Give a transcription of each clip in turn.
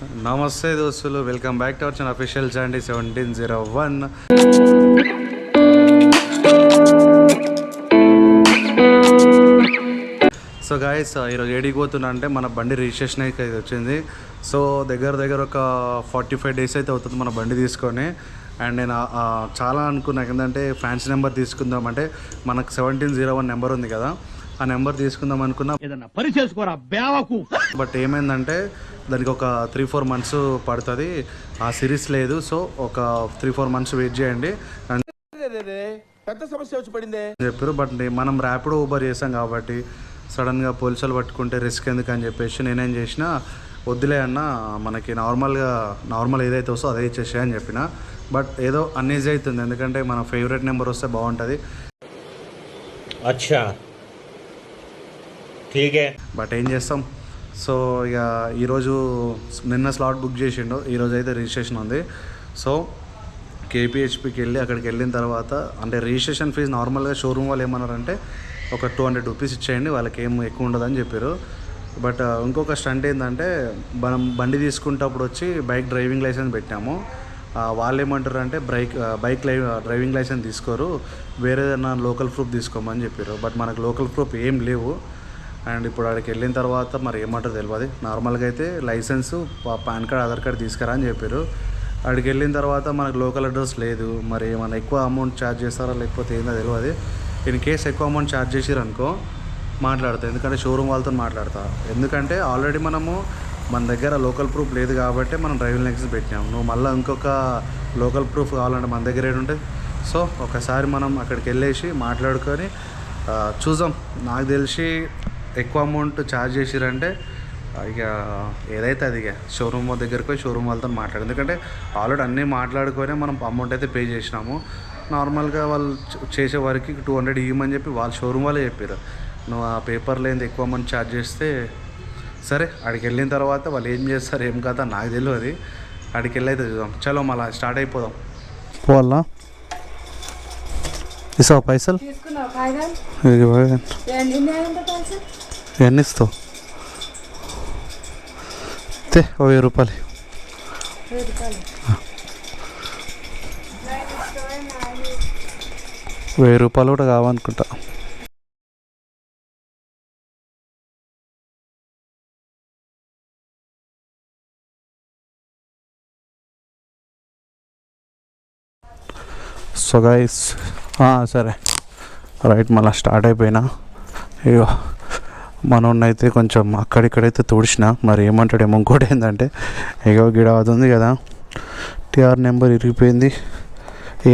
నమస్తే దోస్తులు, welcome back to our channel official జాండీ 1701. సో గాయస్, ఈరోజు ఏడికి పోతున్నా అంటే మన బండి రిజిస్ట్రేషన్ అయితే వచ్చింది. సో దగ్గర ఒక 45 days అయితే అవుతుంది మన బండి తీసుకొని. అండ్ నేను చాలా అనుకున్నా ఏంటంటే ఫ్యాన్సీ నెంబర్ తీసుకుందాం, అంటే మనకు 1701 నెంబర్ ఉంది కదా, ఆ నెంబర్ తీసుకుందాం అనుకున్నా. బట్ ఏమైందంటే దానికి ఒక 3-4 months పడుతుంది, ఆ సిరీస్ లేదు. సో ఒక 3-4 months వెయిట్ చేయండి అని పెద్ద సమస్య వచ్చి పడిందే చెప్పారు. బట్ మనం ర్యాపిడో ఊబర్ చేసాం కాబట్టి సడన్గా పోలీసులు పట్టుకుంటే రిస్క్ ఎందుకు అని చెప్పేసి నేనేం చేసిన, వద్దులే అన్న, మనకి నార్మల్ ఏదైతే వస్తుందో అదే ఇచ్చేసే అని చెప్పిన. బట్ ఏదో అన్ఈజీ అవుతుంది, ఎందుకంటే మన ఫేవరెట్ నెంబర్ వస్తే బాగుంటుంది. అచ్చా ఠీకే. బట్ ఏం చేస్తాం. సో ఇక ఈరోజు నిన్న స్లాట్ బుక్ చేసిండు, ఈరోజు అయితే రిజిస్ట్రేషన్ ఉంది. సో కేపీహెచ్పికి వెళ్ళి అక్కడికి వెళ్ళిన తర్వాత, అంటే రిజిస్ట్రేషన్ ఫీజు నార్మల్గా షోరూమ్ వాళ్ళు ఏమన్నారంటే ఒక 200 rupees ఇచ్చేయండి, వాళ్ళకి ఏం ఎక్కువ ఉండదని చెప్పారు. బట్ ఇంకొక స్టంట్ ఏంటంటే, మనం బండి తీసుకుంటప్పుడు వచ్చి బైక్ డ్రైవింగ్ లైసెన్స్ పెట్టాము. వాళ్ళు ఏమంటారు అంటే బైక్ డ్రైవింగ్ లైసెన్స్ తీసుకోరు, వేరే ఏదైనా లోకల్ ప్రూఫ్ తీసుకోమని చెప్పారు. బట్ మనకు లోకల్ ప్రూఫ్ ఏం లేవు. అండ్ ఇప్పుడు అక్కడికి వెళ్ళిన తర్వాత మరి ఏమంటారు తెలియదు. నార్మల్గా అయితే licence, pan card, Aadhaar card తీసుకురా అని చెప్పారు. అక్కడికి వెళ్ళిన తర్వాత మనకు లోకల్ అడ్రస్ లేదు, మరి ఏమైనా ఎక్కువ అమౌంట్ ఛార్జ్ చేస్తారా లేకపోతే ఏందో తెలియదు. ఇన్ కేసు ఎక్కువ అమౌంట్ ఛార్జ్ చేసిరు అనుకో మాట్లాడతా, ఎందుకంటే షోరూమ్ వాళ్ళతో మాట్లాడతా. ఎందుకంటే ఆల్రెడీ మన దగ్గర లోకల్ ప్రూఫ్ లేదు కాబట్టి మనం డ్రైవింగ్ లైసెన్స్ పెట్టినాము. నువ్వు మళ్ళీ ఇంకొక లోకల్ ప్రూఫ్ కావాలంటే మన దగ్గర ఏడుంటుంది. సో ఒకసారి మనం అక్కడికి వెళ్ళేసి మాట్లాడుకొని చూద్దాం. నాకు తెలిసి ఎక్కువ అమౌంట్ ఛార్జ్ చేసిరంటే ఇక ఏదైతే అది ఇక షోరూమ్ దగ్గరికి పోయి షోరూమ్ వాళ్ళతో మాట్లాడు, ఎందుకంటే ఆల్రెడీ అన్నీ మాట్లాడుకొని మనం అమౌంట్ అయితే పే చేసినాము. నార్మల్గా వాళ్ళు చేసే వరకు 200 ఇవ్వమని చెప్పి వాళ్ళు షోరూమ్ వాళ్ళే చెప్పారు. నువ్వు ఆ పేపర్లో ఏంది ఎక్కువ అమౌంట్ ఛార్జ్ చేస్తే సరే. అక్కడికి వెళ్ళిన తర్వాత వాళ్ళు ఏం చేస్తారు ఏం కదా నాకు తెలియదు. అక్కడికి వెళ్ళి అయితే చూద్దాం. చలో మళ్ళీ స్టార్ట్ అయిపోదాం. పోవాలా ఇస్తావు పైసలు? ఎన్ని ఇస్తావు? 1000 రూపాయలు. 1000 రూపాయలు కూడా కావాలనుకుంటా. సో గైస్, సరే రైట్, మళ్ళీ స్టార్ట్ అయిపోయినా. ఇగో మనోన్నైతే కొంచెం అక్కడిక్కడైతే తుడిచిన, మరి ఏమంటాడేమో. ఇంకోటి ఏంటంటే ఇగో గిడ అవుతుంది కదా, టీఆర్ నెంబర్ ఇరిగిపోయింది,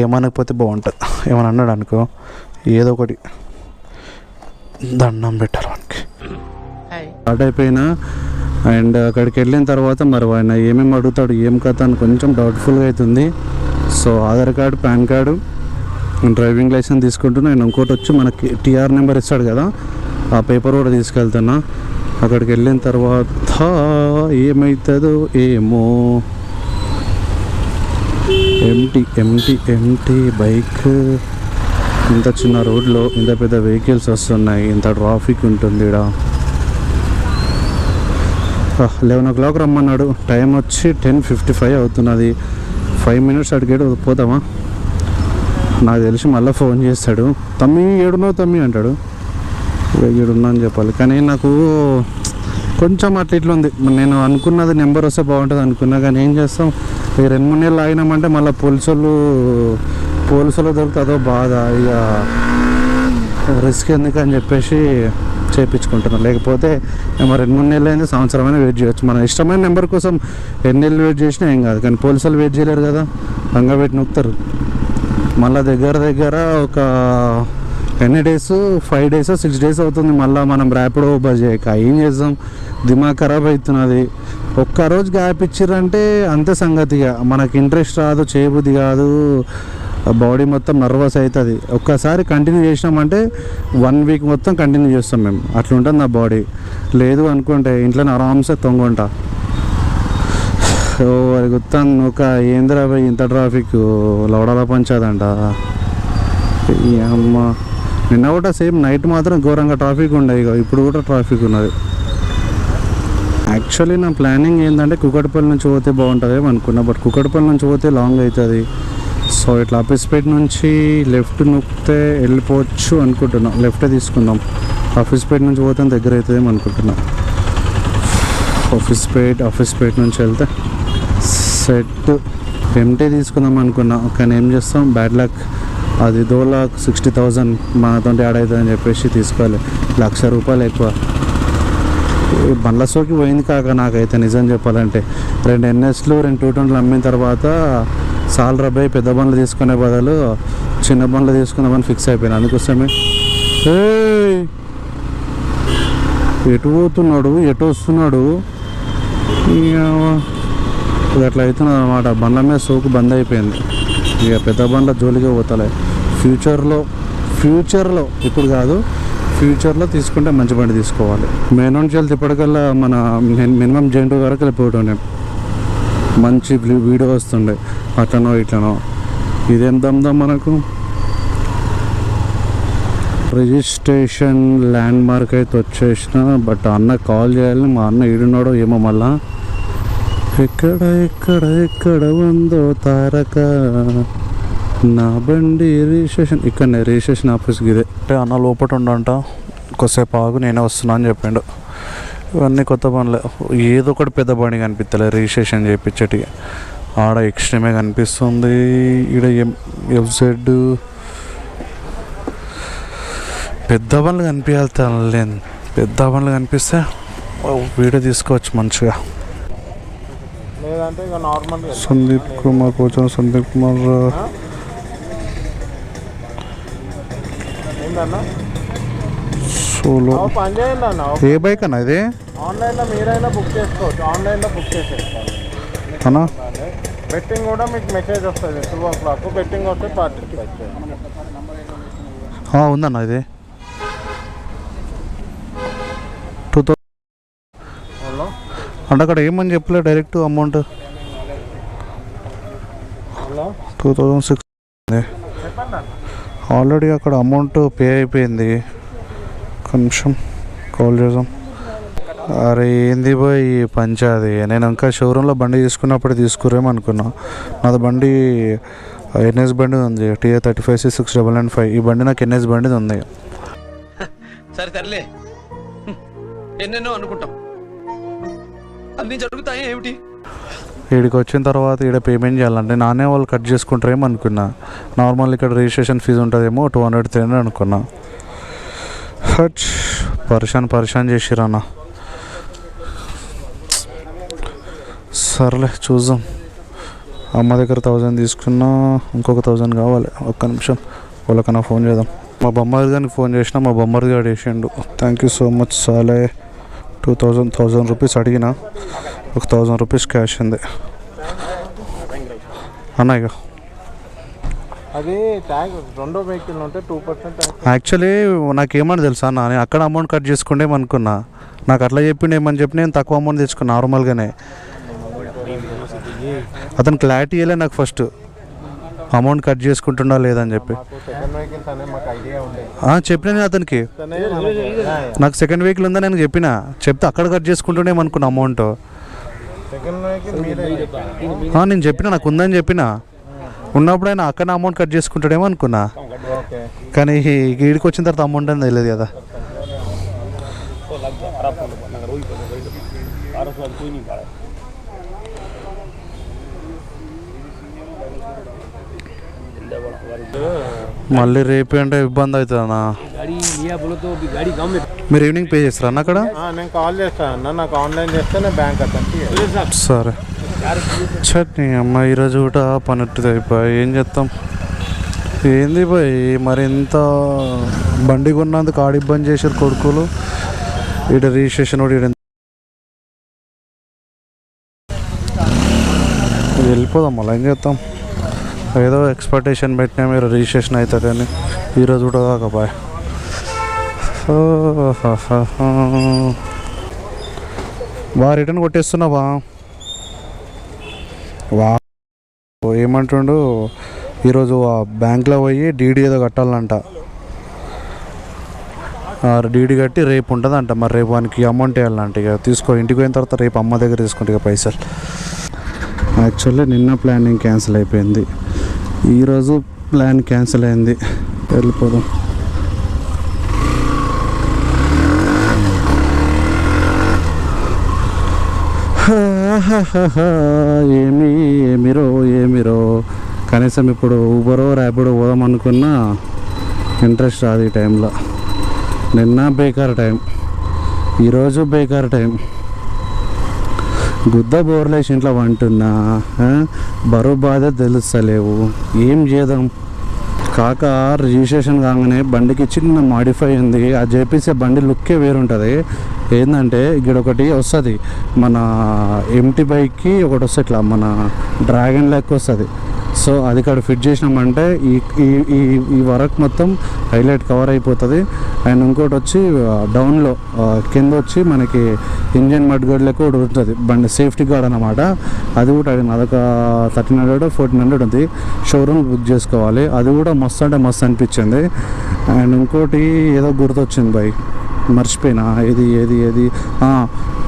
ఏమనకపోతే బాగుంటుంది. ఏమని అన్నాడు అనుకో, ఏదో ఒకటి దండం పెట్టారు మనకి. స్టార్ట్ అయిపోయినా. అండ్ అక్కడికి వెళ్ళిన తర్వాత మరి ఆయన ఏమేమి అడుగుతాడు ఏం కథ అని కొంచెం డౌట్ఫుల్గా అవుతుంది. So Aadhaar card, PAN card, driving licence తీసుకుంటున్నా. నేను ఇంకోటి వచ్చి మనకి టీఆర్ నెంబర్ ఇస్తాడు కదా, ఆ పేపర్ కూడా తీసుకెళ్తున్నా. అక్కడికి వెళ్ళిన తర్వాత ఏమవుతుందో ఏమో. ఎంటీ బైక్, ఇంత చిన్న రోడ్లో ఇంత పెద్ద వెహికల్స్ వస్తున్నాయి, ఇంత ట్రాఫిక్ ఉంటుంది ఇక్కడ. 11 o'clock రమ్మన్నాడు, టైం వచ్చి 10:55 అవుతున్నది. 5 minutes అడిగాడు, పోతామా? నాకు తెలిసి మళ్ళీ ఫోన్ చేస్తాడు, తమ్మి ఏడున్నావు తమ్మి అంటాడు. ఏడున్నా అని చెప్పాలి. కానీ నాకు కొంచెం ఇట్లా ఉంది. నేను అనుకున్నది నెంబర్ వస్తే బాగుంటుంది అనుకున్నా, కానీ ఏం చేస్తాం, ఈ 2-3 నెలలు ఆగినామంటే మళ్ళీ పోలీసులు దొరికితే అదో బాధ. ఇక రిస్క్ ఎందుకని చెప్పేసి చేయించుకుంటున్నాను. లేకపోతే ఏమో 2-3 నెలలు అయింది, సంవత్సరమైనా వెయిట్ చేయొచ్చు. మన ఇష్టమైన నెంబర్ కోసం ఎన్ని నెలలు వెయిట్ చేసినా ఏం కాదు, కానీ పోలీసులు వెయిట్ చేయలేరు కదా, రంగా పెట్టి నొక్కుతారు. మళ్ళీ దగ్గర ఒక ఎన్ని డేస్, 5 days 6 days అవుతుంది మళ్ళీ మనం ర్యాపిడో ఊబర్ చేయక. ఏం చేద్దాం, దిమాగ్ ఖరాబ్ అవుతున్నది. ఒక్కరోజు గ్యాప్ ఇచ్చిర్రంటే అంతే సంగతిగా, మనకి ఇంట్రెస్ట్ రాదు, చేయబుద్ధి కాదు, బాడీ మొత్తం నర్వస్ అవుతుంది. ఒక్కసారి కంటిన్యూ చేసినామంటే 1 week మొత్తం కంటిన్యూ చేస్తాం మేము, అట్లుంటుంది నా బాడీ. లేదు అనుకుంటే ఇంట్లోనే ఆరామ్సే తొంగుంటా. అది గుర్తాను ఒక ఏంద్రా ఇంత ట్రాఫిక్, లౌడాల పంచాదంట. అమ్మ నిన్న కూడా సేమ్ నైట్ మాత్రం ఘోరంగా ట్రాఫిక్ ఉండే, ఇక ఇప్పుడు కూడా ట్రాఫిక్ ఉన్నది. యాక్చువల్లీ నా ప్లానింగ్ ఏంటంటే కుకట్పల్లి నుంచి పోతే బాగుంటుంది అనుకున్నా, బట్ కుకట్పల్లి నుంచి పోతే లాంగ్ అవుతుంది. సో ఇట్లా ఆఫీస్పేట్ నుంచి లెఫ్ట్ నొక్కితే వెళ్ళిపోవచ్చు అనుకుంటున్నాం. లెఫ్టే తీసుకుందాం. ఆఫీస్పేట్ నుంచి పోతే దగ్గర అవుతుందేమో అనుకుంటున్నాం. ఆఫీస్పేట్ నుంచి వెళ్తే సెట్ ఎంటీ తీసుకుందాం అనుకున్నా, కానీ ఏం చేస్తాం, బ్యాడ్ లక్. అది 2,60,000 మనతో యాడ్ అవుతుందని చెప్పేసి తీసుకోవాలి. ₹1,00,000 ఎక్కువ. బండ్ల సోకి పోయింది కాక నాకైతే నిజం చెప్పాలంటే. 2 NSలు 2 220 అమ్మిన తర్వాత సాల్ రబ్బాయి పెద్ద బండ్లు తీసుకునే బదులు చిన్న బండ్లు తీసుకుందామని ఫిక్స్ అయిపోయాను. అందుకోసమే ఎటు పోతున్నాడు, ఎటు వస్తున్నాడు, ఇది అట్లా అవుతున్నది అనమాట. బండ్ల మీద సోకు బంద్ అయిపోయింది. ఇక పెద్ద బండ్ల జోలిగా పోతలే. ఫ్యూచర్లో ఇప్పుడు కాదు, ఫ్యూచర్లో తీసుకుంటే మంచి బండి తీసుకోవాలి. మెయిన్ నుంచి వెళ్తే ఇప్పటికల్లా మన మినిమం జెంటూ వరకు వెళ్ళిపోవటం. మంచి వీడియో వస్తుండే అట్లనో ఇట్లనో. ఇదేం దమ్దాం మనకు. రిజిస్ట్రేషన్ ల్యాండ్ మార్క్ అయితే వచ్చేసిన, బట్ అన్న కాల్ చేయాలి. మా అన్న ఈడున్నాడో ఏమో మళ్ళా. ఎక్కడ ఉందో తారక నా బండి రిజిస్ట్రేషన్. ఇక్కడనే రిజిస్ట్రేషన్ ఆఫీస్కి ఇదే. అన్న లోపల ఉండంట, కొద్దిసేపు ఆగు నేనే వస్తున్నా అని చెప్పిండు. ఇవన్నీ కొత్త పనులే. ఏదో ఒకటి పెద్ద బండి కనిపిస్తలే రిజిస్ట్రేషన్ చేయించటి. ఆడ ఎక్స్ట్రీమే కనిపిస్తుంది. ఈడ FZ పెద్ద బండ్లు కనిపించాలి. తనలేదు, పెద్ద బండ్లు కనిపిస్తే వీడియో తీసుకోవచ్చు మంచిగా. సందీప్ కుమార్ కోచం, సందీప్ కుమార్ సోలో. ఏ బైక్ అన్న ఇది? ఆన్లైన్లో మీరైనా బుక్ చేసుకోవచ్చు. ఆన్లైన్లో బుక్ చేసేసుకోవాలి అన్నా. బెట్టింగ్ కూడా మీకు మెసేజ్ వస్తుంది 2 o'clock. బెట్టింగ్ వస్తే పార్టిసిపేట్ చేయాలి. ఉందన్న ఇది 2000 అంటే అక్కడ ఏమని చెప్పలే డైరెక్ట్ అమౌంట్. 2006 ఆల్రెడీ అక్కడ అమౌంట్ పే అయిపోయింది. కొంచెం కాల్ చేద్దాం. అరే ఏంది బాయ్ ఈ పంచాది. నేను ఇంకా షోరూంలో బండి తీసుకున్నప్పుడు తీసుకురేమో అనుకున్నా. నాది బండి NS బండి ఉంది, TA 35C6995. ఈ బండి నాకు NS బండి ఉంది. సరే సర్లే, ఎన్నెన్నో అనుకుంటాం, అన్నీ జరుగుతాయి ఏమిటి. ఈడికి వచ్చిన తర్వాత ఈడ పేమెంట్ చేయాలంటే నానే వాళ్ళు కట్ చేసుకుంటారేమో అనుకున్నా. నార్మల్ ఇక్కడ రిజిస్ట్రేషన్ ఫీజు ఉంటుందేమో 200 300 అనుకున్నా. పరిశాన్ చేసిరన్న. సర్లే చూద్దాం. అమ్మ దగ్గర 1000 తీసుకున్నా, ఇంకొక 1000 కావాలి. ఒక్క నిమిషం వాళ్ళకన్నా ఫోన్ చేద్దాం. మా బొమ్మది గారికి ఫోన్ చేసిన, మా బొమ్మది గారు వేసిండు. థ్యాంక్ యూ సో మచ్ సాలే. 1000 రూపీస్ అడిగిన, ఒక 1000 రూపీస్ క్యాష్ ఉంది అన్న. ఇక అది ట్యాక్స్ రెండో వెహికల్ ఉంటే 2% యాక్చువల్లీ నాకేమని తెలుసా అన్న, నేను అక్కడ అమౌంట్ కట్ చేసుకుంటేమనుకున్నా. నాకు అట్లా చెప్పిండు ఏమని చెప్పి నేను తక్కువ అమౌంట్ తెచ్చుకున్నా నార్మల్గానే. అతను క్లారిటీ ఇవ్వలే నాకు ఫస్ట్ అమౌంట్ కట్ చేసుకుంటుండా లేదని చెప్పి. చెప్పిన నేను అతనికి, నాకు సెకండ్ వెహికల్ ఉందని నేను చెప్తే అక్కడ కట్ చేసుకుంటుండేమనుకున్నా అమౌంట్. నేను చెప్పిన నాకు ఉందని చెప్పిన, ఉన్నప్పుడు ఆయన అక్కడ అమౌంట్ కట్ చేసుకుంటాడేమో అనుకున్నా. కానీ ఈడికి వచ్చిన తర్వాత అమౌంట్ అని తెలియదు కదా. మళ్ళీ రేపే అంటే ఇబ్బంది అవుతుందన్నా. మీరు ఈవినింగ్ పే చేస్తారా అన్న అక్కడ? నేను కాల్ చేస్తాను అన్న, నాకు ఆన్లైన్ చేస్తే నేను బ్యాంక్ అకౌంట్కి. సరే చట్నీ అమ్మ. ఈరోజు కూడా పన్నెట్టు అయిపోయి ఏం చేస్తాం. ఏంది పోయి మరి ఇంత బండి కొన్నందుకు ఆడి ఇబ్బంది చేశారు కొడుకులు. ఈడ రిజిస్ట్రేషన్ కూడా వెళ్ళిపోదాం. మళ్ళీ ఏం చేస్తాం, ఏదో ఎక్స్పెక్టేషన్ పెట్టినా మీరు రిజిస్ట్రేషన్ అవుతారని. ఈరోజు కూడా కాకబాయ్. రిటర్న్ కొట్టేస్తున్నావా? ఏమంటుండు, ఈరోజు ఆ బ్యాంక్లో పోయి DD ఏదో కట్టాలంట. డీడీ కట్టి రేపు ఉంటుందంట. మరి రేపు వానికి అమౌంట్ వేయాలంట. ఇక తీసుకో, ఇంటికి పోయిన తర్వాత రేపు అమ్మ దగ్గర తీసుకుంటే ఇక పైసలు. యాక్చువల్లీ నిన్న ప్లానింగ్ క్యాన్సిల్ అయిపోయింది, ఈరోజు ప్లాన్ క్యాన్సిల్ అయింది. వెళ్ళిపోదాం. ఏమిరో కనీసం ఇప్పుడు ఊబరో ర్యాపిడో పోదాం అనుకున్నా ఇంట్రెస్ట్ రాదు ఈ టైంలో. నిన్న బేకార్ టైం, ఈరోజు బేకార్ టైం. గుద్ద బోర్లేసి ఇంట్లో వంటున్నా, బరువు బాధ తెలుస్తలేవు. ఏం చేద్దాం కాక. రిజిస్ట్రేషన్ కాగానే బండికి చిన్న మాడిఫై ఉంది, అది చేపిస్తే బండి లుక్కే వేరుంటుంది. ఏంటంటే ఇక్కడ ఒకటి వస్తుంది, మన ఎంటీ బైక్కి ఒకటి వస్తుంది, ఇట్లా మన డ్రాగన్ లెక్క వస్తుంది. సో అది ఇక్కడ ఫిట్ చేసినామంటే ఈ ఈ ఈ వర్క్ మొత్తం హైలైట్ కవర్ అయిపోతుంది. అండ్ ఇంకోటి వచ్చి డౌన్లో కింద వచ్చి మనకి ఇంజన్ మడ్గార్డ్ లెక్క ఒకటి ఉంటుంది, బండి సేఫ్టీ గార్డ్ అనమాట. అది కూడా అదొక 1300 1400 ఉంది. షోరూమ్ బుక్ చేసుకోవాలి. అది కూడా మస్తు అంటే మస్తు అనిపించింది. అండ్ ఇంకోటి ఏదో గుర్తొచ్చింది బై, మర్చిపోయినా. ఏది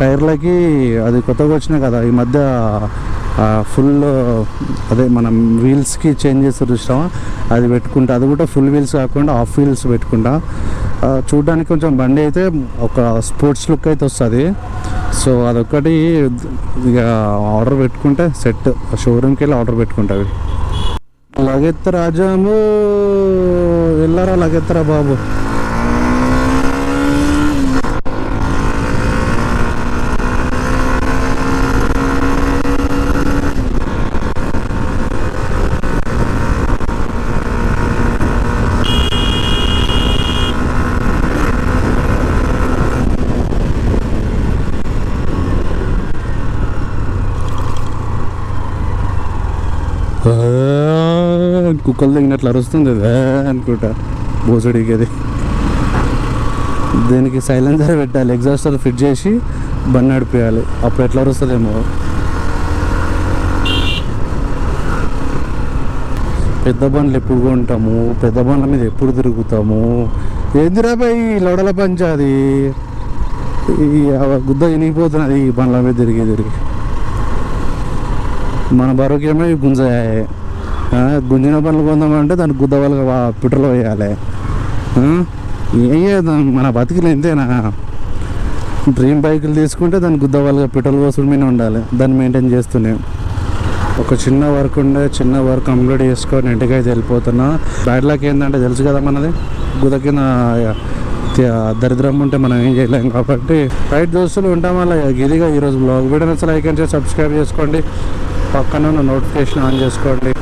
టైర్లకి అది కొత్తగా వచ్చినాయి కదా ఈ మధ్య, ఫుల్ అదే మనం వీల్స్కి చేంజ్ చేస్తారు చూసినామా, అది పెట్టుకుంటా. అది కూడా ఫుల్ వీల్స్ కాకుండా హాఫ్ వీల్స్ పెట్టుకుంటా. చూడడానికి కొంచెం బండి అయితే ఒక స్పోర్ట్స్ లుక్ అయితే వస్తుంది. సో అదొక్కటి ఇక ఆర్డర్ పెట్టుకుంటే సెట్. షోరూమ్కి వెళ్ళి ఆర్డర్ పెట్టుకుంటావి. లగెత్త రాజాము వెళ్ళారా, లగెత్తరా బాబు. కుక్కలు తగినట్లు అరుస్తుంది అనుకుంటా బోసడికి. అది దీనికి సైలెన్సర్ పెట్టాలి, ఎగ్జాస్టర్ ఫిట్ చేసి బండి నడిపేయాలి, అప్పుడు ఎట్లా అరుస్తుందేమో. పెద్ద బండ్లు ఎప్పుడు కొంటాము, పెద్ద బండ్ల మీద ఎప్పుడు తిరుగుతాము. ఏందిరా బాయ్ లొడల పంచాది, గుద్ద ఇనిగిపోతున్నది ఈ బండ్ల మీద తిరిగి. మన బరువుకేమో గుంజాయి. గుంజిన పనులు కొందామంటే దానికి గుద్ద వాళ్ళకి పెట్రోల్ వేయాలి. ఏం చేద్దాం, మన బతికిలు ఎంతేనా. డ్రీమ్ బైకులు తీసుకుంటే దానికి గుద్ద వాళ్ళకి పెట్రోల్ వసూలు మీద ఉండాలి, దాన్ని మెయింటైన్ చేస్తూనే. ఒక చిన్న వర్క్ ఉండే, చిన్న వర్క్ కంప్లీట్ చేసుకొని ఇంటికైతే వెళ్ళిపోతున్నా. బ్యాడ్ లక్ ఏంటంటే తెలుసు కదా మనది, గుద్ద కింద దరిద్రం ఉంటే మనం ఏం చేయలేం. కాబట్టి రైట్ దోస్తులు ఉంటాం. అలా ఇదిగా ఈరోజు బ్లాగ్ వీడియో నచ్చ లైక్ అండ్ సబ్స్క్రైబ్ చేసుకోండి, పక్కన ఉన్న నోటిఫికేషన్ ఆన్ చేసుకోండి,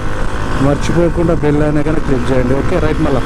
మర్చిపోకుండా బెల్ అయినా కానీ క్లిక్ చేయండి. Okay right. మళ్ళీ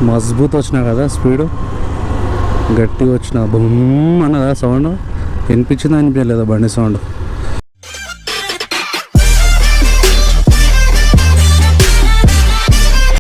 మజబూత్ వచ్చినా కదా, స్పీడు గట్టిగా వచ్చిన బుమ్ అన్నదా సౌండ్. వినిపించిందా అనిపించలేదా బండి సౌండ్?